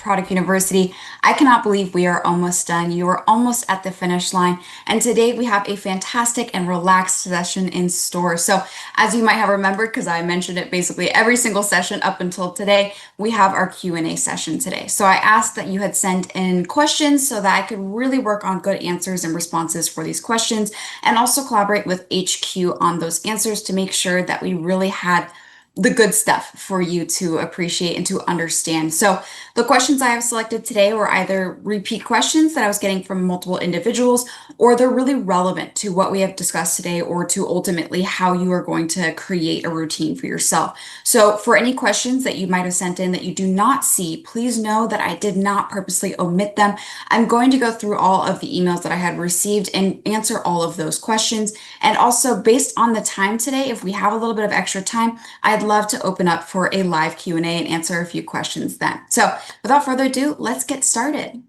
Product University. I cannot believe we are almost done. You are almost at the finish line. And today we have a fantastic and relaxed session in store. So as you might have remembered, because I mentioned it basically every single session up until today, we have our Q&A session today. So I asked that you had sent in questions so that I could really work on good answers and responses for these questions, and also collaborate with HQ on those answers to make sure that we really had the good stuff for you to appreciate and to understand. So the questions I have selected today were either repeat questions that I was getting from multiple individuals, or they're really relevant to what we have discussed today, or to ultimately how you are going to create a routine for yourself. So for any questions that you might have sent in that you do not see, please know that I did not purposely omit them. I'm going to go through all of the emails that I had received and answer all of those questions. And also, based on the time today, if we have a little bit of extra time, I'd love to open up for a live Q&A and answer a few questions then. So without further ado, let's get started.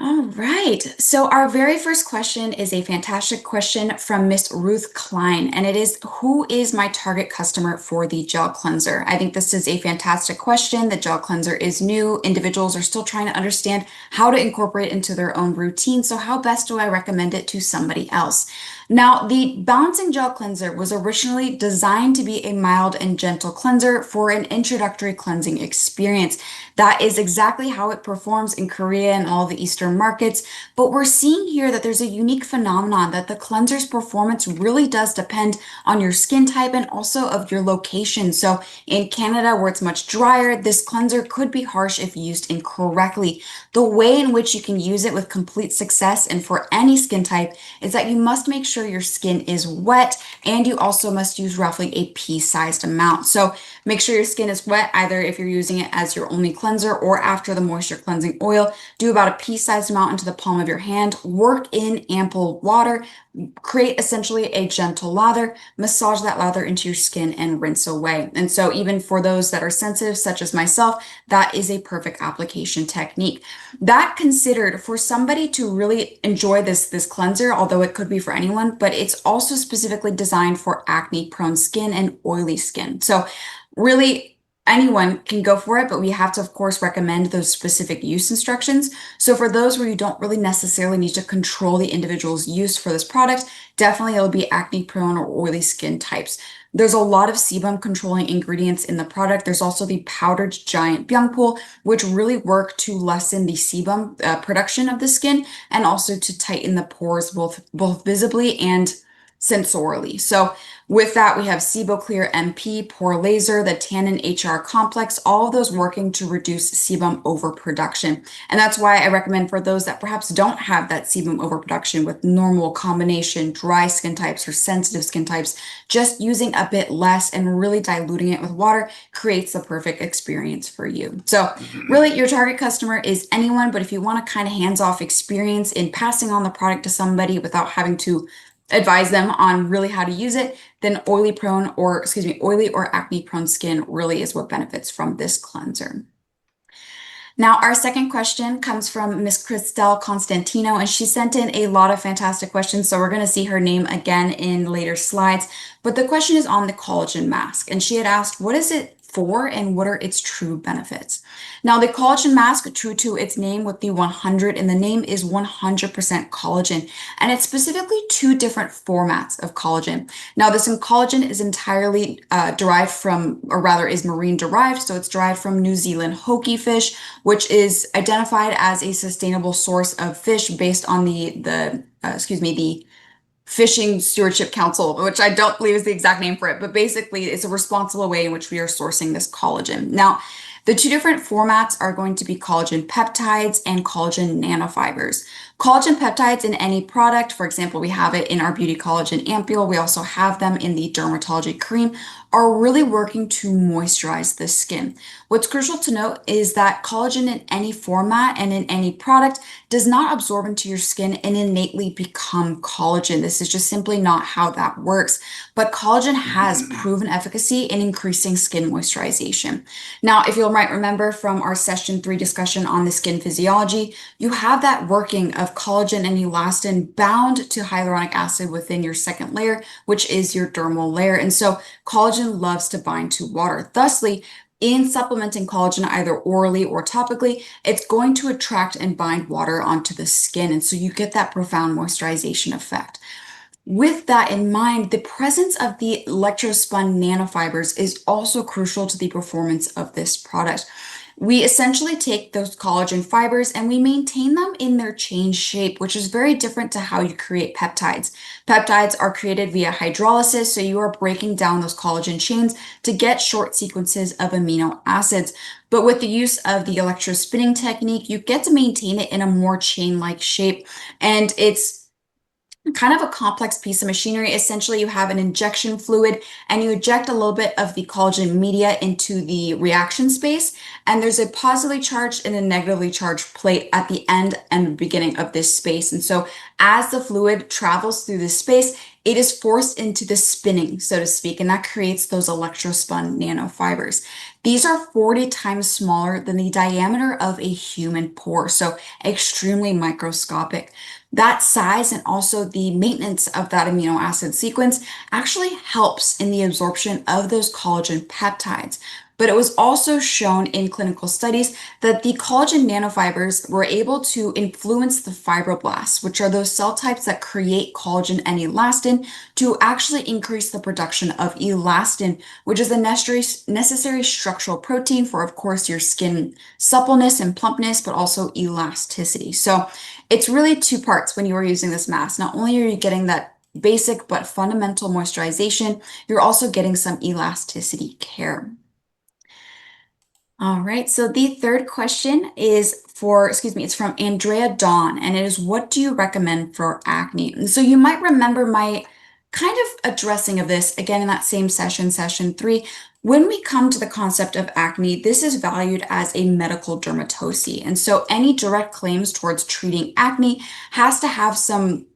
All right, so our very first question is a fantastic question from Miss Ruth Klein, and it is, who is my target customer for the gel cleanser? I think this is a fantastic question. The gel cleanser is new. Individuals are still trying to understand how to incorporate it into their own routine. So how best do I recommend it to somebody else? Now, the balancing gel cleanser was originally designed to be a mild and gentle cleanser for an introductory cleansing experience. That is exactly how it performs in Korea and all the Eastern markets. But we're seeing here that there's a unique phenomenon that the cleanser's performance really does depend on your skin type and also of your location. So in Canada, where it's much drier, this cleanser could be harsh if used incorrectly. The way in which you can use it with complete success and for any skin type is that you must make sure your skin is wet, and you also must use roughly a pea-sized amount. So make sure your skin is wet, either if you're using it as your only cleanser or after the moisture cleansing oil. Do about a pea-sized amount into the palm of your hand. Work in ample water. Create essentially a gentle lather, massage that lather into your skin, and rinse away. And so even for those that are sensitive, such as myself, that is a perfect application technique. That considered, for somebody to really enjoy this cleanser, although it could be for anyone, but it's also specifically designed for acne prone skin and oily skin. So really, anyone can go for it, but we have to, of course, recommend those specific use instructions. So for those where you don't really necessarily need to control the individual's use for this product, definitely it'll be acne prone or oily skin types. There's a lot of sebum controlling ingredients in the product. There's also the powdered giant byungpul, which really work to lessen the sebum production of the skin, and also to tighten the pores both visibly and sensorially. So with that, we have SeboClear MP, Pore Laser, the Tannin HR Complex, all of those working to reduce sebum overproduction. And that's why I recommend for those that perhaps don't have that sebum overproduction with normal combination, dry skin types or sensitive skin types, just using a bit less and really diluting it with water creates the perfect experience for you. So really, your target customer is anyone, but if you want a kind of hands-off experience in passing on the product to somebody without having to advise them on really how to use it, then oily or acne prone skin really is what benefits from this cleanser. Now, our second question comes from Miss Christelle Constantino, and she sent in a lot of fantastic questions, so we're going to see her name again in later slides. But the question is on the collagen mask, and she had asked, what is it for and what are its true benefits? Now, the collagen mask, true to its name with the 100 in the name, is 100% collagen, and it's specifically two different formats of collagen. Now, this collagen is entirely derived from, or rather is marine derived, so it's derived from New Zealand hoki fish, which is identified as a sustainable source of fish based on the Fishing Stewardship Council, which I don't believe is the exact name for it, but basically it's a responsible way in which we are sourcing this collagen. Now, the two different formats are going to be collagen peptides and collagen nanofibers. Collagen peptides in any product, for example, we have it in our Beauty Collagen Ampule. We also have them in the dermatology cream, are really working to moisturize the skin. What's crucial to note is that collagen in any format and in any product does not absorb into your skin and innately become collagen. This is just simply not how that works. But collagen has proven efficacy in increasing skin moisturization. Now, if you might remember from our session 3 discussion on the skin physiology, you have that working of collagen and elastin bound to hyaluronic acid within your second layer, which is your dermal layer. And so collagen loves to bind to water. Thusly, in supplementing collagen either orally or topically, it's going to attract and bind water onto the skin. And so you get that profound moisturization effect. With that in mind, the presence of the electrospun nanofibers is also crucial to the performance of this product. We essentially take those collagen fibers and we maintain them in their chain shape, which is very different to how you create peptides. Peptides are created via hydrolysis, so you are breaking down those collagen chains to get short sequences of amino acids. But with the use of the electrospinning technique, you get to maintain it in a more chain-like shape, and it's kind of a complex piece of machinery. Essentially, you have an injection fluid and you eject a little bit of the collagen media into the reaction space. And there's a positively charged and a negatively charged plate at the end and beginning of this space. And so as the fluid travels through this space, it is forced into the spinning, so to speak, and that creates those electrospun nanofibers. These are 40 times smaller than the diameter of a human pore, so extremely microscopic. That size and also the maintenance of that amino acid sequence actually helps in the absorption of those collagen peptides. But it was also shown in clinical studies that the collagen nanofibers were able to influence the fibroblasts, which are those cell types that create collagen and elastin, to actually increase the production of elastin, which is a necessary structural protein for, of course, your skin suppleness and plumpness, but also elasticity. So it's really two parts when you are using this mask. Not only are you getting that basic but fundamental moisturization, you're also getting some elasticity care. All right, so the third question is it's from Andrea Dawn, and it is, what do you recommend for acne? And so you might remember my kind of addressing of this again in that same session, session 3. When we come to the concept of acne, this is valued as a medical dermatose. And so any direct claims towards treating acne has to have some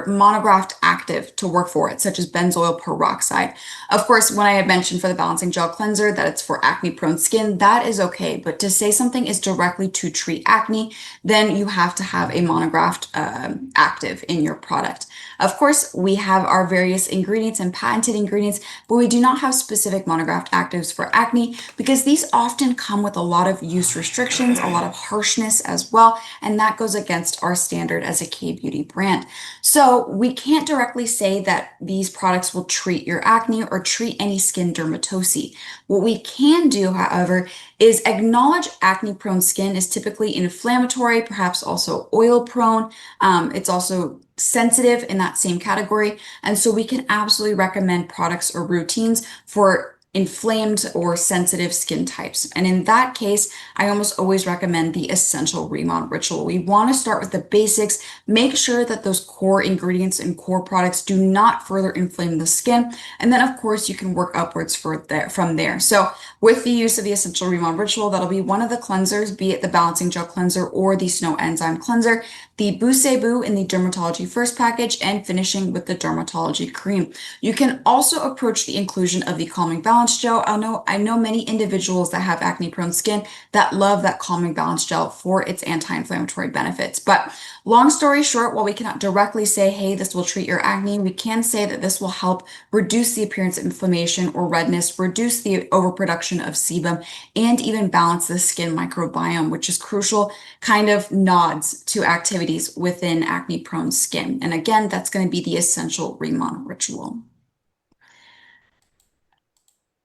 monographed active to work for it, such as benzoyl peroxide. Of course, when I had mentioned for the balancing gel cleanser that it's for acne prone skin, that is okay. But to say something is directly to treat acne, then you have to have a monographed active in your product. Of course, we have our various ingredients and patented ingredients, but we do not have specific monographed actives for acne because these often come with a lot of use restrictions, a lot of harshness as well, and that goes against our standard as a K-beauty brand. So we can't directly say that these products will treat your acne or treat any skin dermatose. What we can do, however, is acknowledge acne-prone skin is typically inflammatory, perhaps also oil-prone. It's also sensitive in that same category. And so we can absolutely recommend products or routines for inflamed or sensitive skin types. And in that case, I almost always recommend the essential Remon ritual. We want to start with the basics, make sure that those core ingredients and core products do not further inflame the skin. And then of course you can work upwards from there. So with the use of the essential Remon ritual, that'll be one of the cleansers, be it the balancing gel cleanser or the snow enzyme cleanser, the Boo in the Dermatology First package, and finishing with the Dermatology cream. You can also approach the inclusion of the calming balance gel. I know many individuals that have acne prone skin that love that calming balance gel for its anti-inflammatory benefits. But long story short, while we cannot directly say, hey, this will treat your acne, we can say that this will help reduce the appearance of inflammation or redness, reduce the overproduction of sebum, and even balance the skin microbiome, which is crucial kind of nods to activities within acne prone skin. And again, that's going to be the essential Remon ritual.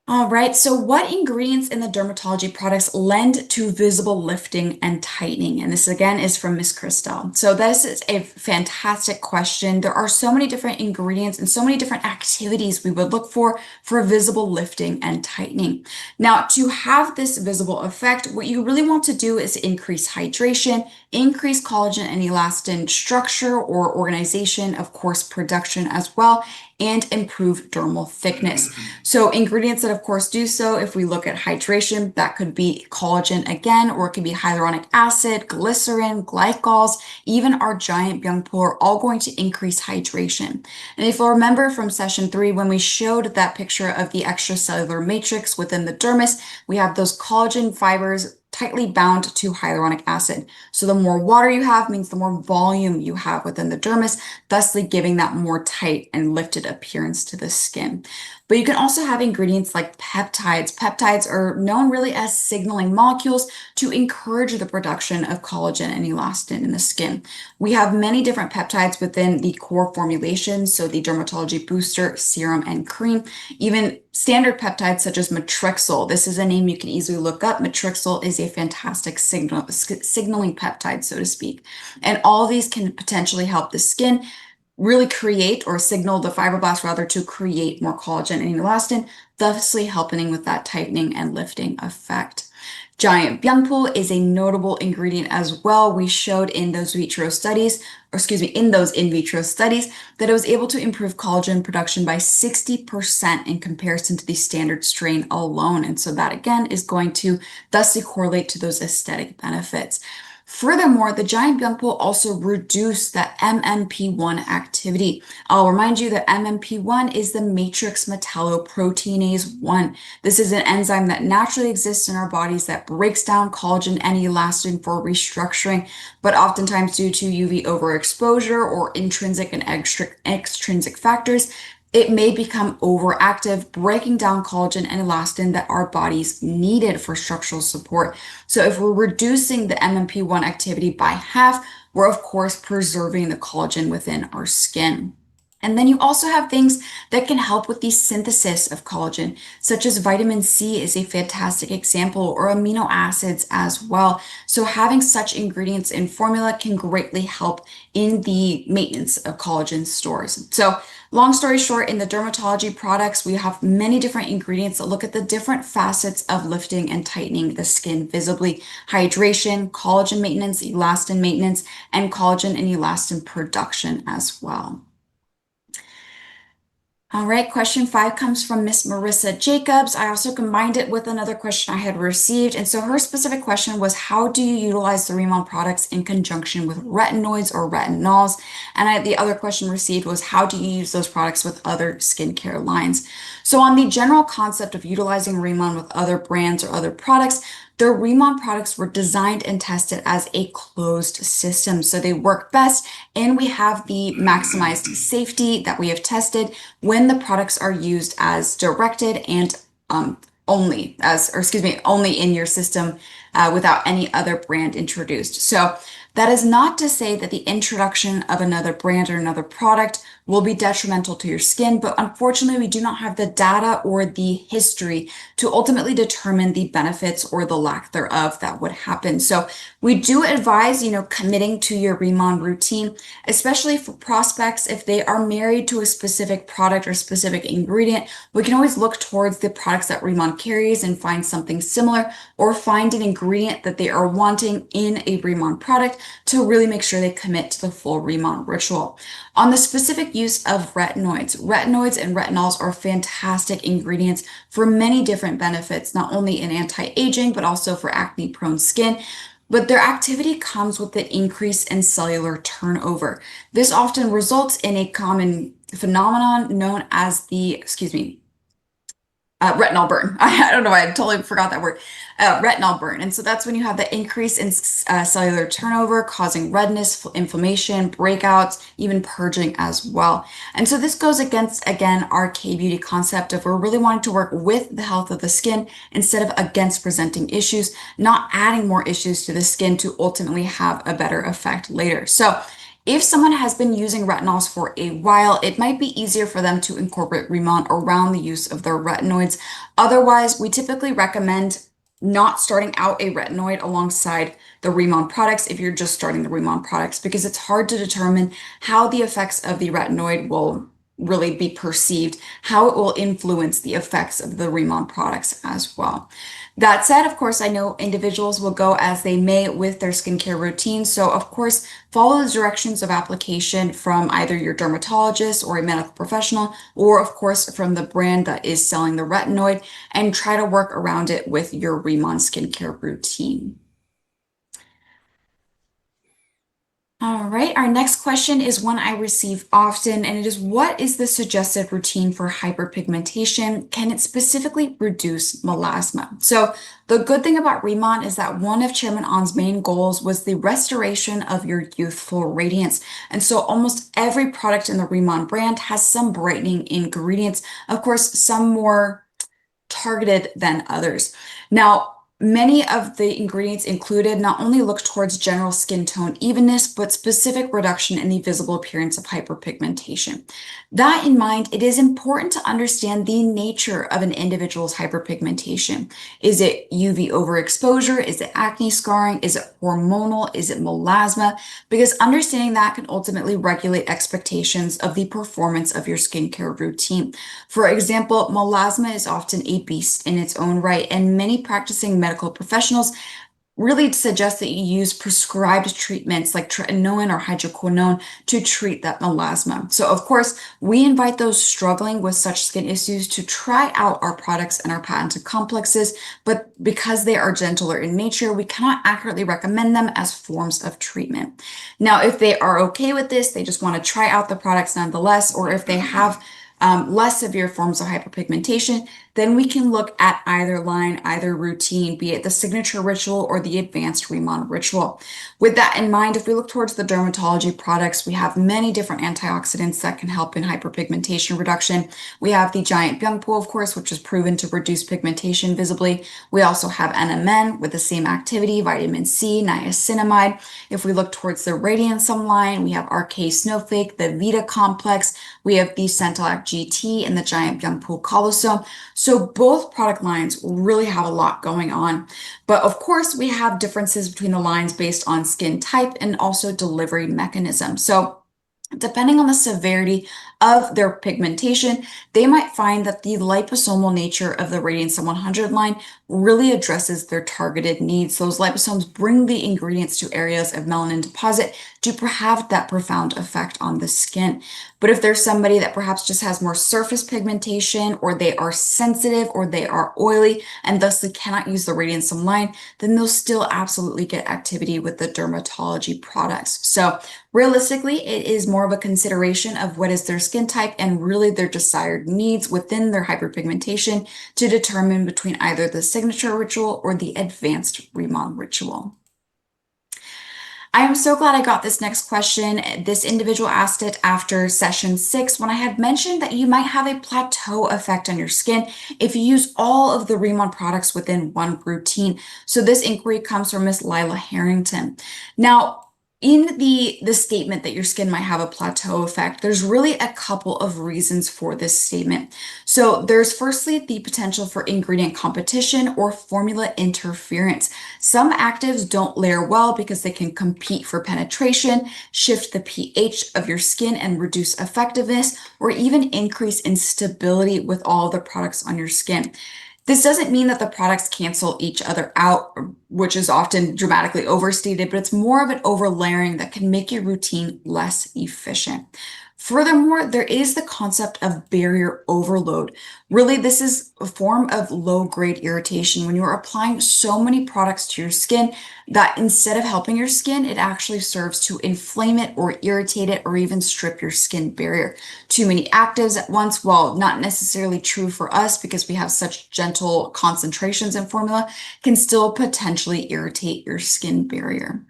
All right, so what ingredients in the dermatology products lend to visible lifting and tightening? And this again is from Miss Christelle. So this is a fantastic question. There are so many different ingredients and so many different activities we would look for visible lifting and tightening. Now, to have this visible effect, what you really want to do is increase hydration, increase collagen and elastin structure or organization, of course, production as well, and improve dermal thickness. So ingredients that of course do so, if we look at hydration, that could be collagen again, or it could be hyaluronic acid, glycerin, glycols, even our giant byungpul are all going to increase hydration. And if you'll remember from session 3, when we showed that picture of the extracellular matrix within the dermis, we have those collagen fibers tightly bound to hyaluronic acid. So the more water you have means the more volume you have within the dermis, thusly giving that more tight and lifted appearance to the skin. But you can also have ingredients like peptides. Peptides are known really as signaling molecules to encourage the production of collagen and elastin in the skin. We have many different peptides within the core formulation, so the dermatology booster, serum, and cream. Even standard peptides such as matrixyl. This is a name you can easily look up. Matrixyl is a fantastic signaling peptide, so to speak. And all of these can potentially help the skin really create or signal the fibroblasts rather to create more collagen and elastin, thusly helping with that tightening and lifting effect. Giant byungpul is a notable ingredient as well. We showed in those vitro studies, or excuse me, in those in vitro studies, that it was able to improve collagen production by 60% in comparison to the standard strain alone. And so that again is going to thusly correlate to those aesthetic benefits. Furthermore, the giant byungpul also reduce the MMP1 activity. I'll remind you that MMP1 is the matrix metalloproteinase 1. This is an enzyme that naturally exists in our bodies that breaks down collagen and elastin for restructuring, but oftentimes due to UV overexposure or intrinsic and extrinsic factors, it may become overactive, breaking down collagen and elastin that our bodies needed for structural support. So if we're reducing the MMP1 activity by half, we're of course preserving the collagen within our skin. And then you also have things that can help with the synthesis of collagen, such as vitamin C is a fantastic example, or amino acids as well. So having such ingredients in formula can greatly help in the maintenance of collagen stores. So long story short, in the dermatology products, we have many different ingredients that look at the different facets of lifting and tightening the skin visibly: hydration, collagen maintenance, elastin maintenance, and collagen and elastin production as well. All right, question 5 comes from Miss Marissa Jacobs. I also combined it with another question I had received. And so her specific question was, how do you utilize the Rimmon products in conjunction with retinoids or retinols? And the other question received was, how do you use those products with other skincare lines? So on the general concept of utilizing Rimmon with other brands or other products, the Rimmon products were designed and tested as a closed system, so they work best, and we have the maximized safety that we have tested when the products are used as directed and only in your system without any other brand introduced. So that is not to say that the introduction of another brand or another product will be detrimental to your skin, but unfortunately, we do not have the data or the history to ultimately determine the benefits or the lack thereof that would happen. So we do advise, committing to your Rimmon routine, especially for prospects. If they are married to a specific product or specific ingredient, we can always look towards the products that Rimmon carries and find something similar, or find an ingredient that they are wanting in a Rimmon product to really make sure they commit to the full Rimmon ritual. On the specific use of retinoids and retinols are fantastic ingredients for many different benefits, not only in anti-aging, but also for acne-prone skin. But their activity comes with the increase in cellular turnover. This often results in a common phenomenon known as retinol burn. I don't know why I totally forgot that word. Retinol burn. And so that's when you have the increase in cellular turnover, causing redness, inflammation, breakouts, even purging as well. And so this goes against, again, our K-beauty concept of we're really wanting to work with the health of the skin instead of against presenting issues, not adding more issues to the skin to ultimately have a better effect later. So If someone has been using retinols for a while, it might be easier for them to incorporate Riman around the use of their retinoids. Otherwise, we typically recommend not starting out a retinoid alongside the Riman products if you're just starting the Riman products, because it's hard to determine how the effects of the retinoid will really be perceived, how it will influence the effects of the Riman products as well. That said, of course, I know individuals will go as they may with their skincare routine. So, of course, follow the directions of application from either your dermatologist or a medical professional, or, of course, from the brand that is selling the retinoid, and try to work around it with your Remon skincare routine. All right, our next question is one I receive often, and it is, what is the suggested routine for hyperpigmentation? Can it specifically reduce melasma? So the good thing about Remon is that one of Chairman On's main goals was the restoration of your youthful radiance. And so almost every product in the Remon brand has some brightening ingredients. Of course, some more targeted than others. Now, many of the ingredients included not only look towards general skin tone evenness, but specific reduction in the visible appearance of hyperpigmentation. That in mind, it is important to understand the nature of an individual's hyperpigmentation. Is it UV overexposure? Is it acne scarring? Is it hormonal? Is it melasma? Because understanding that can ultimately regulate expectations of the performance of your skincare routine. For example, melasma is often a beast in its own right, and many practicing medical professionals really suggest that you use prescribed treatments like tretinoin or hydroquinone to treat that melasma. So, of course, we invite those struggling with such skin issues to try out our products and our patented complexes, but because they are gentler in nature, we cannot accurately recommend them as forms of treatment. Now, if they are okay with this, they just want to try out the products nonetheless, or if they have less severe forms of hyperpigmentation, then we can look at either line, either routine, be it the signature ritual or the advanced Remon ritual. With that in mind, if we look towards the dermatology products, we have many different antioxidants that can help in hyperpigmentation reduction. We have the giant byungpo, of course, which is proven to reduce pigmentation visibly. We also have NMN with the same activity, vitamin C, niacinamide. If we look towards the Radiansum line, we have RK Snowflake, the Vita Complex. We have the Centelac GT and the giant byungpo colosome. So both product lines really have a lot going on. But of course, we have differences between the lines based on skin type and also delivery mechanism. So depending on the severity of their pigmentation, they might find that the liposomal nature of the Radiansum 100 line really addresses their targeted needs. Those liposomes bring the ingredients to areas of melanin deposit to have that profound effect on the skin. But if there's somebody that perhaps just has more surface pigmentation, or they are sensitive, or they are oily, and thus they cannot use the Radiansum line, then they'll still absolutely get activity with the dermatology products. So realistically, it is more of a consideration of what is their skin type and really their desired needs within their hyperpigmentation to determine between either the signature ritual or the advanced Remon ritual. I am so glad I got this next question. This individual asked it after session 6 when I had mentioned that you might have a plateau effect on your skin if you use all of the Remon products within one routine. So this inquiry comes from Miss Lila Harrington. Now, in the statement that your skin might have a plateau effect, there's really a couple of reasons for this statement. So there's firstly the potential for ingredient competition or formula interference. Some actives don't layer well because they can compete for penetration, shift the pH of your skin and reduce effectiveness, or even increase instability with all the products on your skin. This doesn't mean that the products cancel each other out, which is often dramatically overstated, but it's more of an overlayering that can make your routine less efficient. Furthermore, there is the concept of barrier overload. Really, this is a form of low-grade irritation when you're applying so many products to your skin that instead of helping your skin, it actually serves to inflame it or irritate it or even strip your skin barrier. Too many actives at once, while not necessarily true for us because we have such gentle concentrations in formula, can still potentially irritate your skin barrier.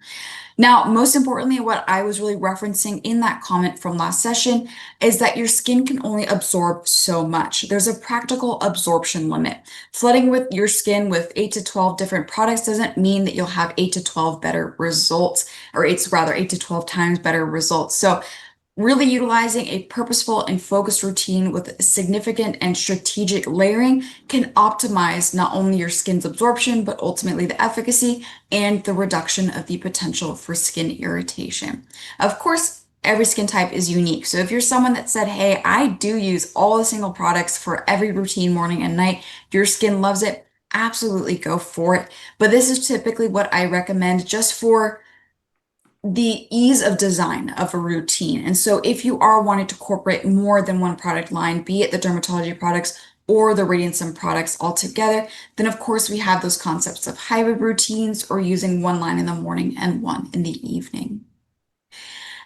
Now, most importantly, what I was really referencing in that comment from last session is that your skin can only absorb so much. There's a practical absorption limit. Flooding with your skin with 8 to 12 different products doesn't mean that you'll have 8 to 12 better results, or it's rather 8 to 12 times better results. So really utilizing a purposeful and focused routine with significant and strategic layering can optimize not only your skin's absorption, but ultimately the efficacy and the reduction of the potential for skin irritation. Of course, every skin type is unique. So if you're someone that said, hey, I do use all the single products for every routine morning and night, your skin loves it, absolutely go for it. But this is typically what I recommend just for the ease of design of a routine. And so if you are wanting to incorporate more than one product line, be it the dermatology products or the Radiant Sun products altogether, then of course we have those concepts of hybrid routines or using one line in the morning and one in the evening.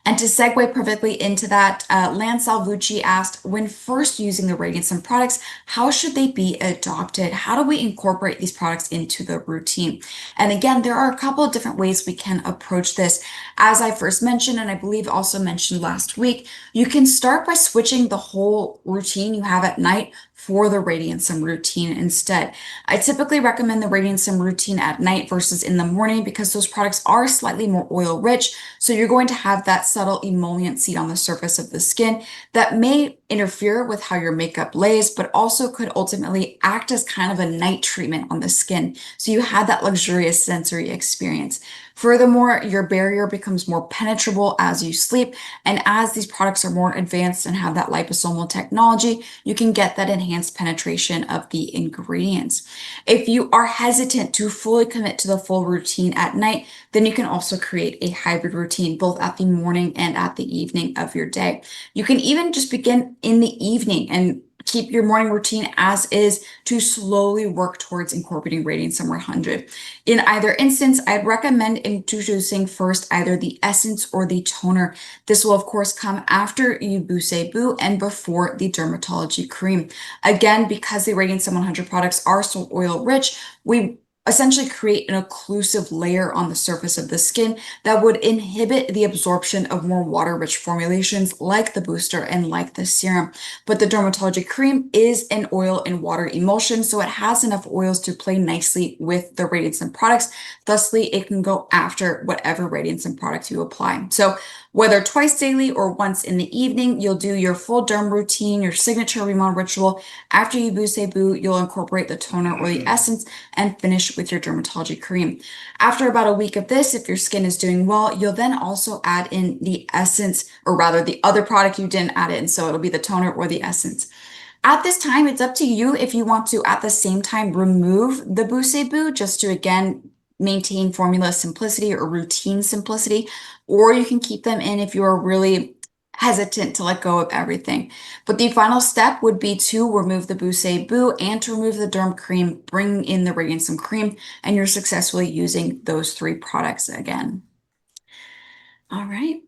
And to segue perfectly into that, Lan Salvucci asked, when first using the Radiant Sun products, how should they be adopted? How do we incorporate these products into the routine? And again, there are a couple of different ways we can approach this. As I first mentioned, and I believe also mentioned last week, you can start by switching the whole routine you have at night for the Radiant Sun routine instead. I typically recommend the Radiant Sun routine at night versus in the morning because those products are slightly more oil rich. So you're going to have that subtle emollient seed on the surface of the skin that may interfere with how your makeup lays, but also could ultimately act as kind of a night treatment on the skin. So you have that luxurious sensory experience. Furthermore, your barrier becomes more penetrable as you sleep. And as these products are more advanced and have that liposomal technology, you can get that enhanced penetration of the ingredients. If you are hesitant to fully commit to the full routine at night, then you can also create a hybrid routine both at the morning and at the evening of your day. You can even just begin in the evening and keep your morning routine as is to slowly work towards incorporating Radiant Sun 100. In either instance, I'd recommend introducing first either the essence or the toner. This will of course come after you Boo Boo and before the dermatology cream. Again, because the Radiant Sun 100 products are so oil rich, we essentially create an occlusive layer on the surface of the skin that would inhibit the absorption of more water-rich formulations like the booster and like the serum. But the dermatology cream is an oil and water emulsion, so it has enough oils to play nicely with the Radiant Sun products. Thusly, it can go after whatever Radiant Sun product you apply. So whether twice daily or once in the evening, you'll do your full derm routine, your signature remodel ritual. After you Boo, you'll incorporate the toner or the essence and finish with your dermatology cream. After about a week of this, if your skin is doing well, you'll then also add in the essence, or rather the other product you didn't add in. So it'll be the toner or the essence. At this time, it's up to you if you want to, at the same time, remove the Boo just to, again, maintain formula simplicity or routine simplicity, or you can keep them in if you are really hesitant to let go of everything. But the final step would be to remove the Boo and to remove the derm cream, bring in the Radiant Sun cream, and you're successfully using those three products again. All right.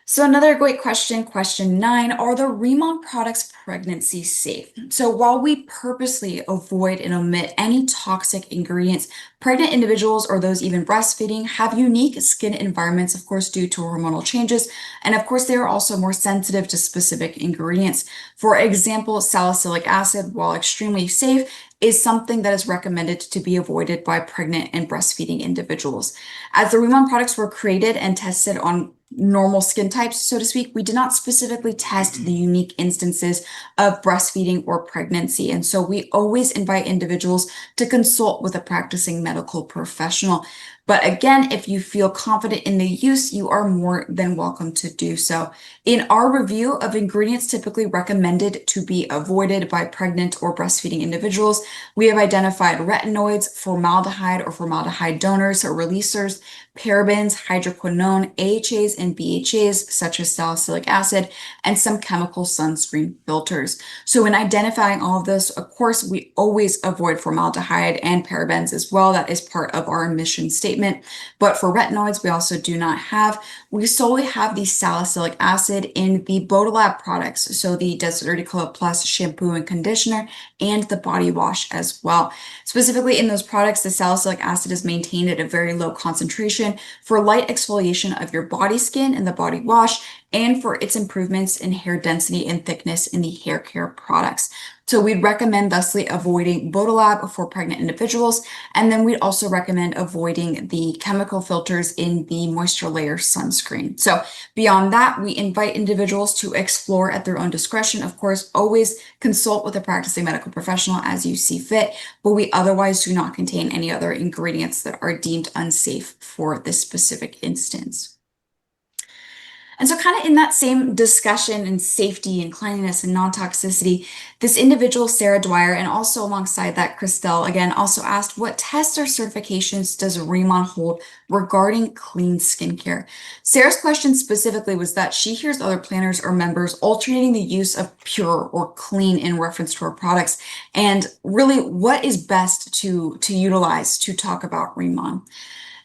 So another great question, question 9, are the Remon products pregnancy safe? So while we purposely avoid and omit any toxic ingredients, pregnant individuals or those even breastfeeding have unique skin environments, of course, due to hormonal changes. And of course, they are also more sensitive to specific ingredients. For example, salicylic acid, while extremely safe, is something that is recommended to be avoided by pregnant and breastfeeding individuals. As the Remon products were created and tested on normal skin types, so to speak, we did not specifically test the unique instances of breastfeeding or pregnancy. And so we always invite individuals to consult with a practicing medical professional. But again, if you feel confident in the use, you are more than welcome to do so. In our review of ingredients typically recommended to be avoided by pregnant or breastfeeding individuals, we have identified retinoids, formaldehyde or formaldehyde donors or releasers, parabens, hydroquinone, AHAs, and BHAs, such as salicylic acid, and some chemical sunscreen filters. So in identifying all of this, of course, we always avoid formaldehyde and parabens as well. That is part of our emission statement. treatment. But for retinoids, we also do not have. We solely have the salicylic acid in the Bodilab products, so the Deserticolor Plus shampoo and conditioner and the body wash as well. Specifically in those products, the salicylic acid is maintained at a very low concentration for light exfoliation of your body skin in the body wash and for its improvements in hair density and thickness in the hair care products. So we'd recommend thusly avoiding Bodilab for pregnant individuals, and then we'd also recommend avoiding the chemical filters in the moisture layer sunscreen. So beyond that, we invite individuals to explore at their own discretion. Of course, always consult with a practicing medical professional as you see fit, but we otherwise do not contain any other ingredients that are deemed unsafe for this specific instance. And so kind of in that same discussion and safety and cleanliness and non-toxicity, this individual, Sarah Dwyer, and also alongside that, Christelle, again, also asked, what tests or certifications does RIMON hold regarding clean skincare? Sarah's question specifically was that she hears other planners or members alternating the use of pure or clean in reference to her products, and really what is best to utilize to talk about RIMON.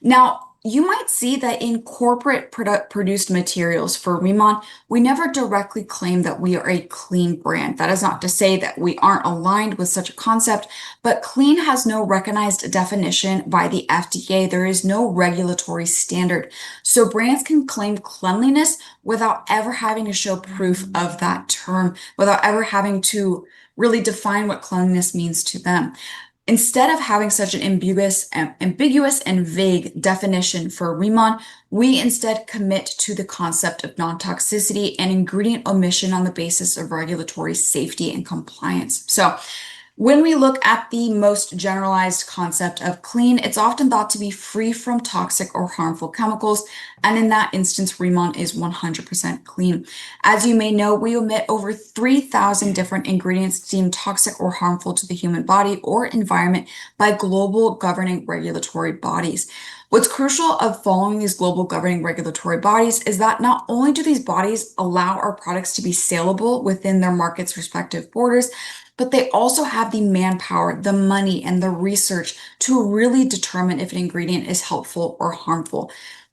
Now, you might see that in corporate produced materials for RIMON, we never directly claim that we are a clean brand. That is not to say that we aren't aligned with such a concept, but clean has no recognized definition by the FDA. There is no regulatory standard. So brands can claim cleanliness without ever having to show proof of that term, without ever having to really define what cleanliness means to them. Instead of having such an ambiguous and vague definition for RIMON, we instead commit to the concept of non-toxicity and ingredient omission on the basis of regulatory safety and compliance. So when we look at the most generalized concept of clean, it's often thought to be free from toxic or harmful chemicals, and in that instance, RIMON is 100% clean. As you may know, we omit over 3,000 different ingredients deemed toxic or harmful to the human body or environment by global governing regulatory bodies. What's crucial of following these global governing regulatory bodies is that not only do these bodies allow our products to be saleable within their market's respective borders, but they also have the manpower, the money, and the research to really determine if an ingredient is helpful or harmful.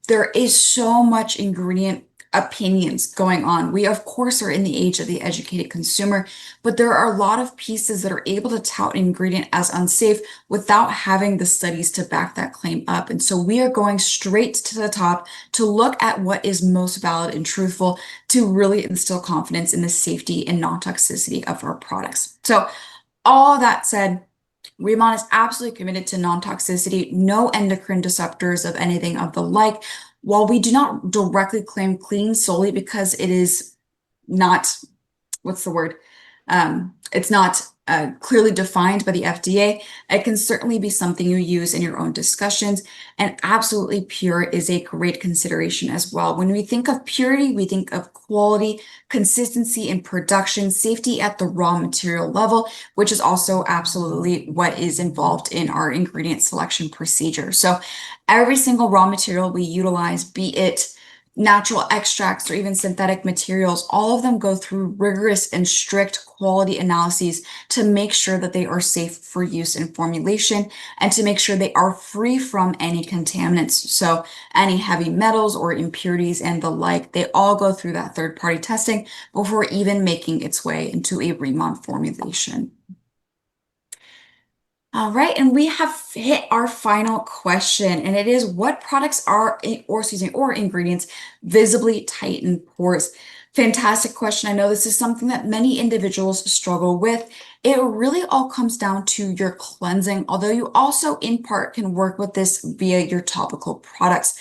There is so much ingredient opinions going on. We, of course, are in the age of the educated consumer, but there are a lot of pieces that are able to tout an ingredient as unsafe without having the studies to back that claim up. And so we are going straight to the top to look at what is most valid and truthful to really instill confidence in the safety and non-toxicity of our products. So all that said, RIMON is absolutely committed to non-toxicity, no endocrine disruptors of anything of the like. While we do not directly claim clean solely because it is not, what's the word? It's not clearly defined by the FDA. It can certainly be something you use in your own discussions, and absolutely pure is a great consideration as well. When we think of purity, we think of quality, consistency in production, safety at the raw material level, which is also absolutely what is involved in our ingredient selection procedure. So every single raw material we utilize, be it natural extracts or even synthetic materials, all of them go through rigorous and strict quality analyses to make sure that they are safe for use in formulation and to make sure they are free from any contaminants. So any heavy metals or impurities and the like, they all go through that third-party testing before even making its way into a RIMON formulation. All right, and we have hit our final question, and it is what products or ingredients visibly tighten pores? Fantastic question. I know this is something that many individuals struggle with. It really all comes down to your cleansing, although you also in part can work with this via your topical products.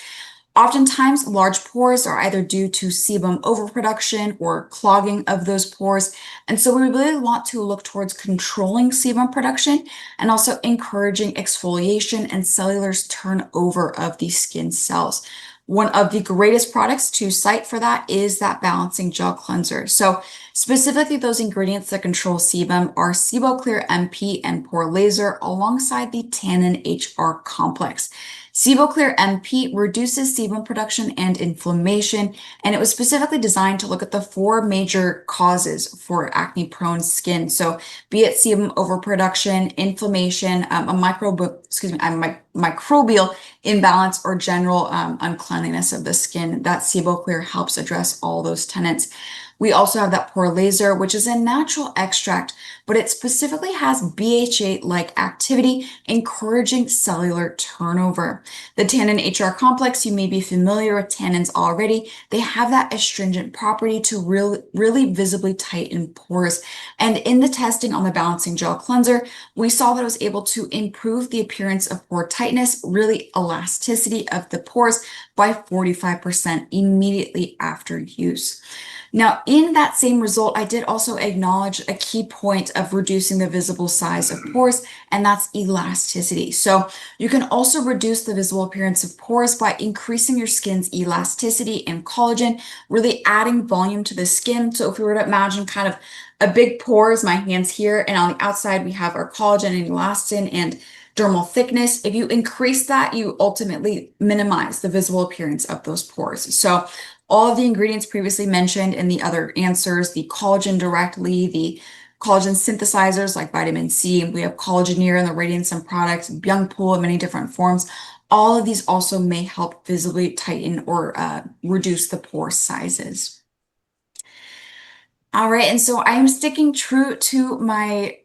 Oftentimes, large pores are either due to sebum overproduction or clogging of those pores. And so we really want to look towards controlling sebum production and also encouraging exfoliation and cellular turnover of the skin cells. One of the greatest products to cite for that is that balancing gel cleanser. So specifically those ingredients that control sebum are SeboClear MP and Pore Laser alongside the Tannin HR complex. SeboClear MP reduces sebum production and inflammation, and it was specifically designed to look at the four major causes for acne-prone skin. So, be it sebum overproduction, inflammation, microbial imbalance, or general uncleanliness of the skin. That SeboClear helps address all those tenets. We also have that pore laser, which is a natural extract, but it specifically has BHA-like activity, encouraging cellular turnover. The tannin HR complex, you may be familiar with tannins already. They have that astringent property to really visibly tighten pores. And in the testing on the balancing gel cleanser, we saw that it was able to improve the appearance of pore tightness, really elasticity of the pores by 45% immediately after use. Now, in that same result, I did also acknowledge a key point of reducing the visible size of pores, and that's elasticity. So you can also reduce the visible appearance of pores by increasing your skin's elasticity and collagen, really adding volume to the skin. So if we were to imagine kind of a big pores, my hands here, and on the outside we have our collagen and elastin and dermal thickness. If you increase that, you ultimately minimize the visible appearance of those pores. So all of the ingredients previously mentioned in the other answers, the collagen directly, the collagen synthesizers like vitamin C, we have collagenere in the Radiance and products, Byung Pool in many different forms. All of these also may help visibly tighten or reduce the pore sizes. All right, and so I am sticking true to my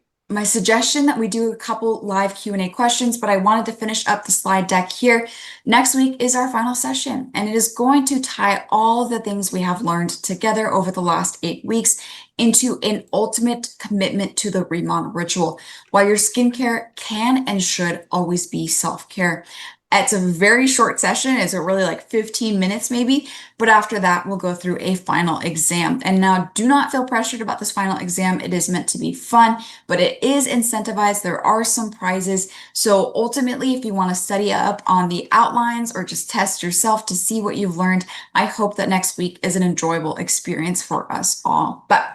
suggestion that we do a couple live Q&A questions, but I wanted to finish up the slide deck here. Next week is our final session, and it is going to tie all the things we have learned together over the last 8 weeks into an ultimate commitment to the Riman ritual, while your skincare can and should always be self-care. It's a very short session. It's really like 15 minutes maybe, but after that, we'll go through a final exam. And now do not feel pressured about this final exam. It is meant to be fun, but it is incentivized. There are some prizes. So ultimately, if you want to study up on the outlines or just test yourself to see what you've learned, I hope that next week is an enjoyable experience for us all. But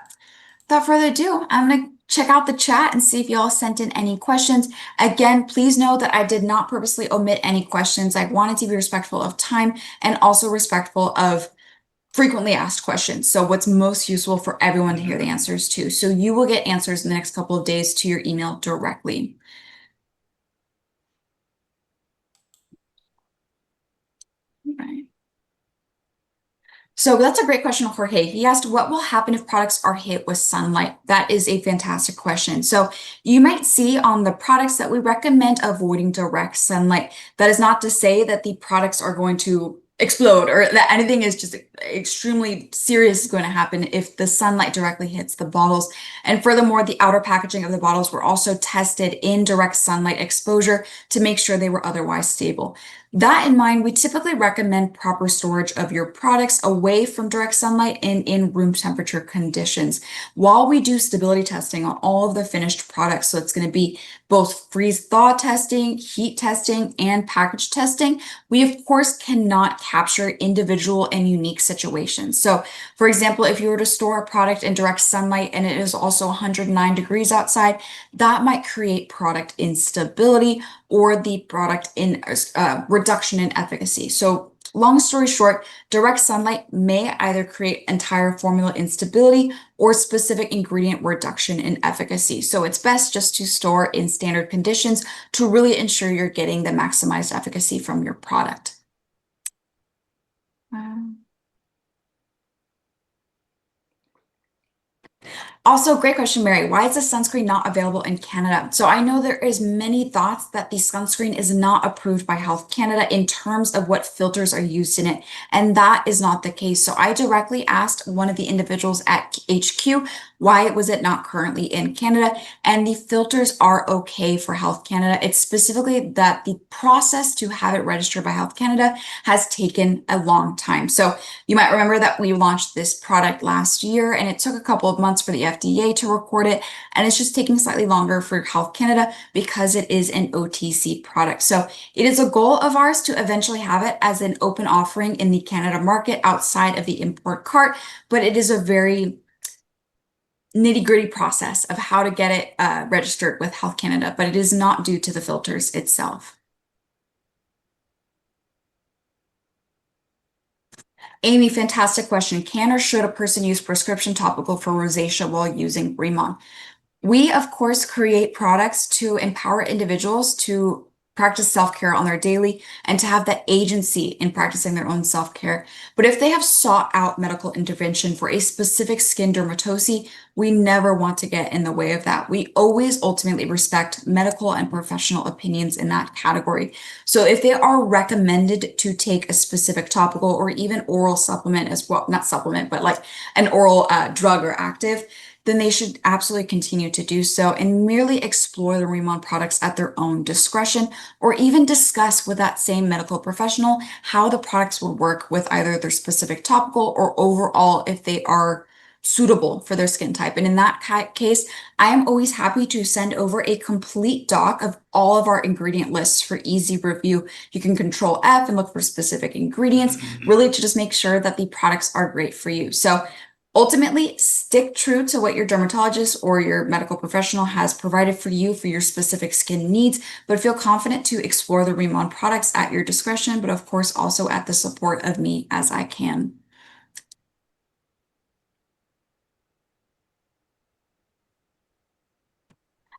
without further ado, I'm going to check out the chat and see if y'all sent in any questions. Again, please know that I did not purposely omit any questions. I wanted to be respectful of time and also respectful of frequently asked questions. So what's most useful for everyone to hear the answers to. So you will get answers in the next couple of days to your email directly. Right. So that's a great question, Jorge. He asked, what will happen if products are hit with sunlight? That is a fantastic question. So you might see on the products that we recommend avoiding direct sunlight. That is not to say that the products are going to explode or that anything is just extremely serious is going to happen if the sunlight directly hits the bottles. And furthermore, the outer packaging of the bottles were also tested in direct sunlight exposure to make sure they were otherwise stable. That in mind, we typically recommend proper storage of your products away from direct sunlight and in room temperature conditions. While we do stability testing on all of the finished products, so it's going to be both freeze-thaw testing, heat testing, and package testing, we of course cannot capture individual and unique situations. So for example, if you were to store a product in direct sunlight and it is also 109 degrees outside, that might create product instability or the product in reduction in efficacy. So long story short, direct sunlight may either create entire formula instability or specific ingredient reduction in efficacy. So it's best just to store in standard conditions to really ensure you're getting the maximized efficacy from your product. Also, great question, Mary. Why is the sunscreen not available in Canada? So I know there is many thoughts that the sunscreen is not approved by Health Canada in terms of what filters are used in it, and that is not the case. So I directly asked one of the individuals at HQ, why was it not currently in Canada? And the filters are okay for Health Canada. It's specifically that the process to have it registered by Health Canada has taken a long time. So you might remember that we launched this product last year and it took a couple of months for the FDA to record it. And it's just taking slightly longer for Health Canada because it is an OTC product. So it is a goal of ours to eventually have it as an open offering in the Canada market outside of the import cart, but it is a very nitty-gritty process of how to get it registered with Health Canada, but it is not due to the filters itself. Amy, fantastic question. Can or should a person use prescription topical for rosacea while using Rimmon? We, of course, create products to empower individuals to practice self-care on their daily and to have that agency in practicing their own self-care. But if they have sought out medical intervention for a specific skin dermatosis, we never want to get in the way of that. We always ultimately respect medical and professional opinions in that category. So if they are recommended to take a specific topical or even oral supplement as well, not supplement, but like an oral drug or active, then they should absolutely continue to do so and merely explore the Rimmon products at their own discretion, or even discuss with that same medical professional how the products would work with either their specific topical or overall if they are suitable for their skin type. And in that case, I am always happy to send over a complete doc of all of our ingredient lists for easy review. You can control F and look for specific ingredients, really to just make sure that the products are great for you. So ultimately, stick true to what your dermatologist or your medical professional has provided for you for your specific skin needs, but feel confident to explore the Rimmon products at your discretion, but of course also at the support of me as I can.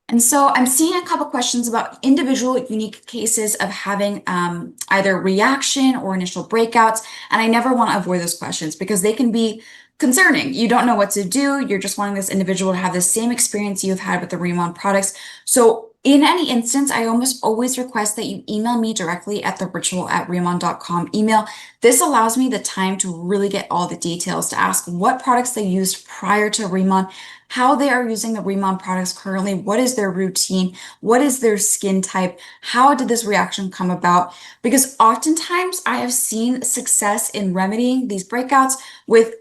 And so I'm seeing a couple questions about individual unique cases of having either reaction or initial breakouts. And I never want to avoid those questions because they can be concerning. You don't know what to do. You're just wanting this individual to have the same experience you've had with the Rimmon products. So in any instance, I almost always request that you email me directly at the ritual@rimmon.com email. This allows me the time to really get all the details, to ask what products they used prior to Rimmon, how they are using the Rimmon products currently, what is their routine, what is their skin type, how did this reaction come about? Because oftentimes I have seen success in remedying these breakouts with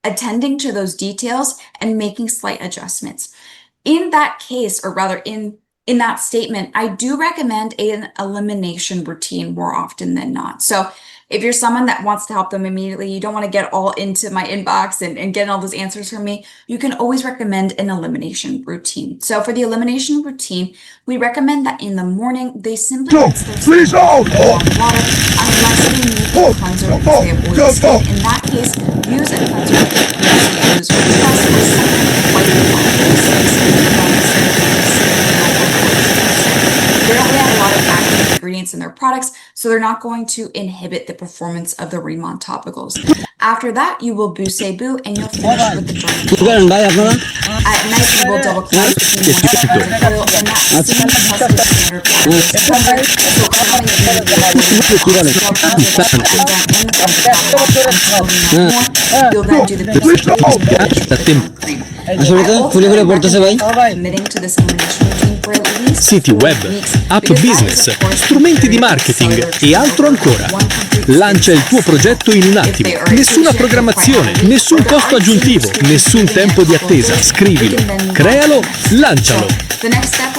attending to those details and making slight adjustments. In that case, or rather in that statement, I do recommend an elimination routine more often than not. So if you're someone that wants to help them immediately, you don't want to get all into my inbox and get all those answers from me, you can always recommend an elimination routine. So for the elimination routine, we recommend that in the morning, they simply rinse their skin with warm water unless they need a cleanser because they have oily skin. In that case, use a cleanser that you use for stress or something white they don't really have a lot of active ingredients in their products, so they're not going to inhibit the performance of the Rimmon topicals. After that, you will boo and you'll finish with the dermatologist. At night, you will double cleanse between the head and oil and that same tested standard water-based cleanser. So currently, you'll then do the cream. Committing to this elimination routine for at least siti web, app business, strumenti di marketing e altro ancora. Lancia il tuo progetto in un attimo. Nessuna programmazione, nessun costo aggiuntivo, nessun tempo di attesa. Scrivilo, crealo, lancialo.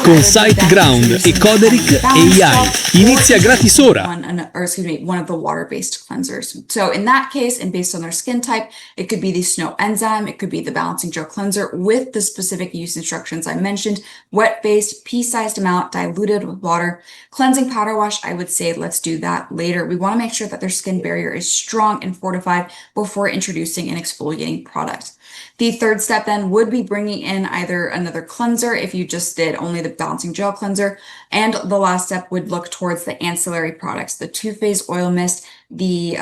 Con SiteGround e Coderic AI. Inizia gratis ora. One of the water-based cleansers. So in that case, and based on their skin type, it could be the Snow Enzyme, it could be the Balancing Gel Cleanser with the specific use instructions I mentioned, wet-based, pea-sized amount, diluted with water. Cleansing powder wash, I would say let's do that later. We want to make sure that their skin barrier is strong and fortified before introducing an exfoliating product. The third step then would be bringing in either another cleanser if you just did only the Balancing Gel Cleanser, and the last step would look towards the ancillary products, the Too-Faced Oil Mist, the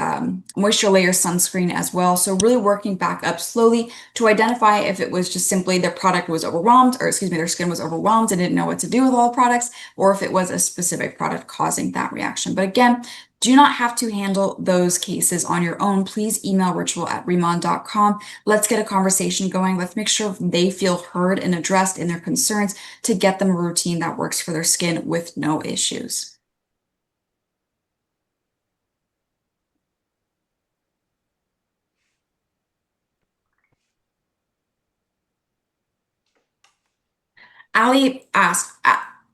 Moisture Layer Sunscreen as well. So really working back up slowly to identify if it was just simply their product was overwhelmed, or excuse me, their skin was overwhelmed and didn't know what to do with all the products, or if it was a specific product causing that reaction. But again, do not have to handle those cases on your own. Please email ritual@rimmon.com. Let's get a conversation going. Let's make sure they feel heard and addressed in their concerns to get them a routine that works for their skin with no issues. Ali asked,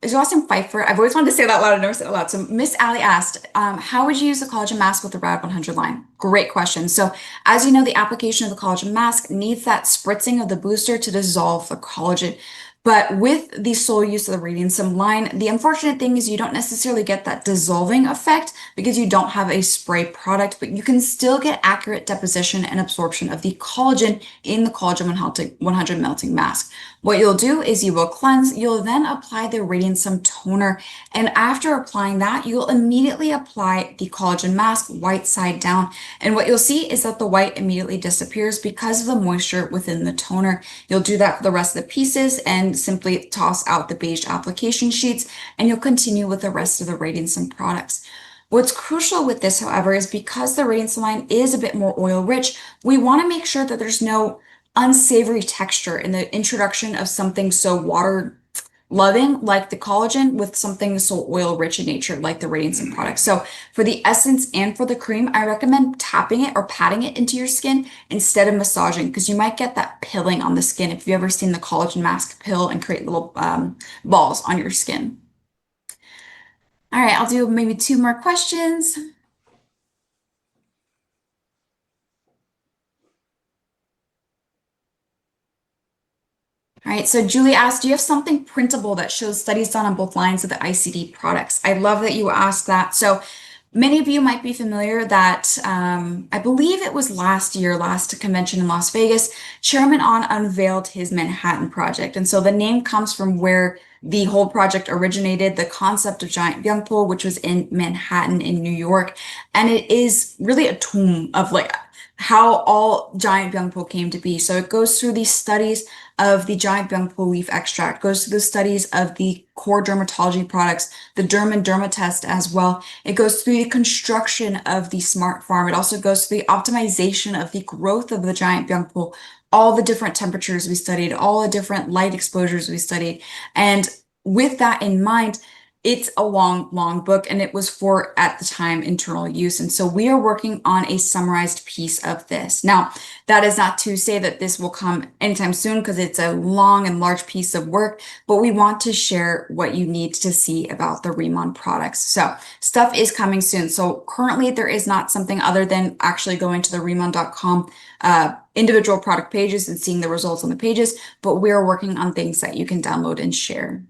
is your last name Pfeiffer? I've always wanted to say that loud. I've never said it loud. So Miss Ali asked, how would you use the collagen mask with the Rad 100 line? Great question. So as you know, the application of the collagen mask needs that spritzing of the booster to dissolve the collagen. But with the sole use of the radiantsome line, the unfortunate thing is you don't necessarily get that dissolving effect because you don't have a spray product, but you can still get accurate deposition and absorption of the collagen in the collagen 100 melting mask. What you'll do is you will cleanse, you'll then apply the radiantsome toner, and after applying that, you'll immediately apply the collagen mask white side down. And what you'll see is that the white immediately disappears because of the moisture within the toner. You'll do that for the rest of the pieces and simply toss out the beige application sheets, and you'll continue with the rest of the radiantsome products. What's crucial with this, however, is because the radiantsome line is a bit more oil rich, we want to make sure that there's no unsavory texture in the introduction of something so water loving like the collagen with something so oil rich in nature like the radiantsome product. So for the essence and for the cream, I recommend tapping it or patting it into your skin instead of massaging, because you might get that pilling on the skin if you've ever seen the collagen mask pill and create little balls on your skin. All right, I'll do maybe 2 more questions. All right, so Julie asked, do you have something printable that shows studies done on both lines of the ICD products? I love that you asked that. So many of you might be familiar that I believe it was last convention in Las Vegas, Chairman On unveiled his Manhattan Project. And so the name comes from where the whole project originated, the concept of giant byung pool, which was in Manhattan in New York. And it is really a tomb of like how all giant byung pool came to be. So it goes through these studies of the giant byung pool leaf extract, goes through the studies of the core dermatology products, the derm and derma test as well. It goes through the construction of the smart farm. It also goes through the optimization of the growth of the giant byung pool, all the different temperatures we studied, all the different light exposures we studied. And with that in mind, it's a long, long book, and it was for, at the time, internal use. And so we are working on a summarized piece of this. Now, that is not to say that this will come anytime soon because it's a long and large piece of work, but we want to share what you need to see about the Riman products. So stuff is coming soon. So currently there is not something other than actually going to the riman.com individual product pages and seeing the results on the pages, but we're working on things that you can download and share.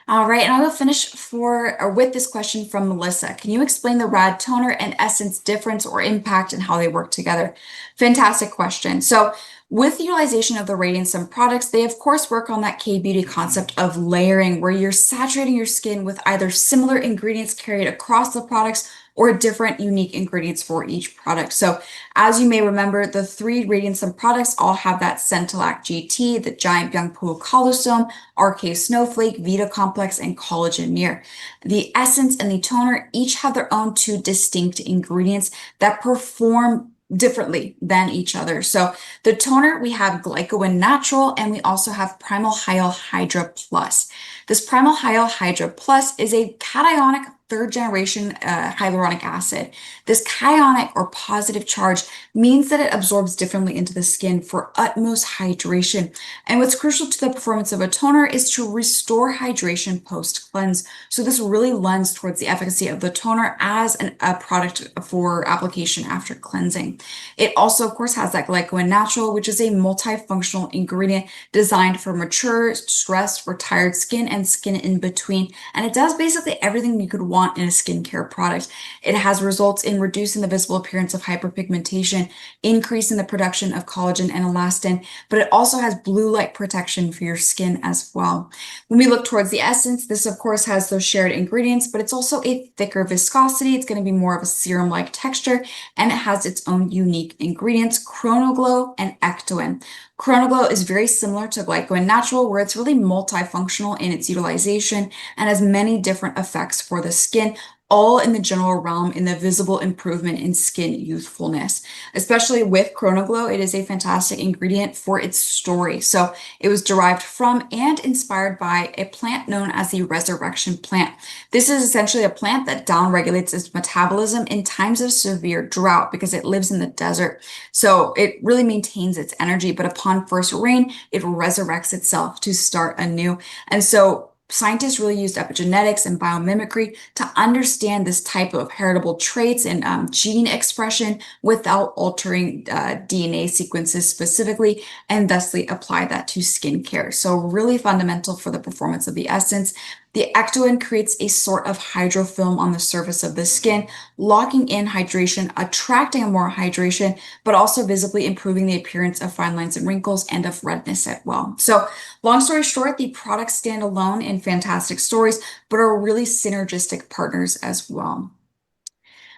All right, and I will finish with this question from Melissa. Can you explain the rad toner and essence difference or impact and how they work together? Fantastic question. So with the utilization of the radiantsome products, they of course work on that K-beauty concept of layering, where you're saturating your skin with either similar ingredients carried across the products or different unique ingredients for each product. So as you may remember, the 3 radiantsome products all have that Centelac GT, the Giant Byung Pool Colostome, RK Snowflake, Vita Complex, and Collagen Mirror. The essence and the toner each have their own 2 distinct ingredients that perform differently than each other. So the toner, we have Glycoin Natural, and we also have Primal Hyal Hydra Plus. This Primal Hyal Hydra Plus is a cationic 3rd generation hyaluronic acid. This cationic or positive charge means that it absorbs differently into the skin for utmost hydration. And what's crucial to the performance of a toner is to restore hydration post-cleanse. So this really lends towards the efficacy of the toner as a product for application after cleansing. It also, of course, has that Glycoin Natural, which is a multifunctional ingredient designed for mature, stressed, or tired skin and skin in between. And it does basically everything you could want in a skincare product. It has results in reducing the visible appearance of hyperpigmentation, increasing the production of collagen and elastin, but it also has blue light protection for your skin as well. When we look towards the essence, this of course has those shared ingredients, but it's also a thicker viscosity. It's going to be more of a serum-like texture, and it has its own unique ingredients, Chronoglow and Ectoin. Chronoglow is very similar to Glycoin Natural, where it's really multifunctional in its utilization and has many different effects for the skin, all in the general realm in the visible improvement in skin youthfulness. Especially with Chronoglow, it is a fantastic ingredient for its story. So it was derived from and inspired by a plant known as the resurrection plant. This is essentially a plant that downregulates its metabolism in times of severe drought because it lives in the desert. So it really maintains its energy, but upon first rain, it resurrects itself to start anew. And so scientists really used epigenetics and biomimicry to understand this type of heritable traits and gene expression without altering DNA sequences specifically, and thusly apply that to skincare. So really fundamental for the performance of the essence. The ectoin creates a sort of hydrofilm on the surface of the skin, locking in hydration, attracting more hydration, but also visibly improving the appearance of fine lines and wrinkles and of redness as well. So long story short, the products stand alone in fantastic stories, but are really synergistic partners as well.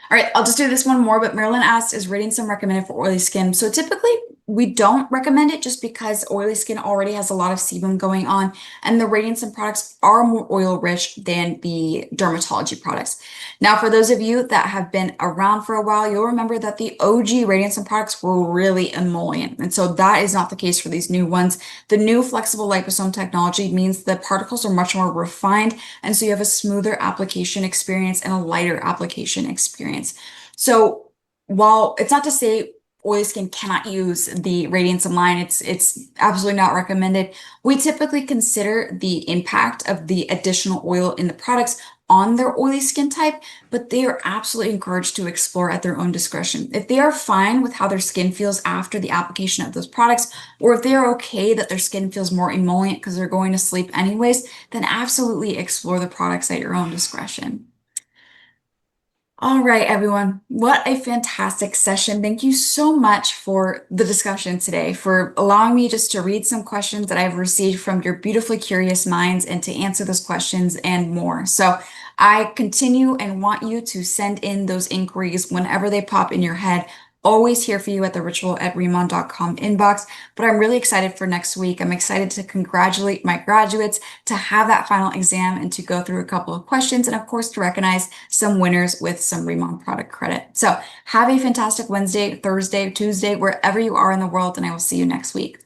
All right, I'll just do this one more, but Marilyn asked, is radiance recommended for oily skin? So typically we don't recommend it just because oily skin already has a lot of sebum going on, and the radiance products are more oil rich than the dermatology products. Now, for those of you that have been around for a while, you'll remember that the OG radiance products were really emollient. And so that is not the case for these new ones. The new flexible liposome technology means the particles are much more refined, and so you have a smoother application experience and a lighter application experience. So while it's not to say oily skin cannot use the Radiance line, it's absolutely not recommended. We typically consider the impact of the additional oil in the products on their oily skin type, but they are absolutely encouraged to explore at their own discretion. If they are fine with how their skin feels after the application of those products, or if they are okay that their skin feels more emollient because they're going to sleep anyways, then absolutely explore the products at your own discretion. All right, everyone. What a fantastic session. Thank you so much for the discussion today, for allowing me just to read some questions that I've received from your beautifully curious minds and to answer those questions and more. So I continue and want you to send in those inquiries whenever they pop in your head. Always here for you at the ritual@riman.com inbox, but I'm really excited for next week. I'm excited to congratulate my graduates, to have that final exam and to go through a couple of questions, and of course to recognize some winners with some Riman product credit. So have a fantastic Wednesday, Thursday, Tuesday, wherever you are in the world, and I will see you next week.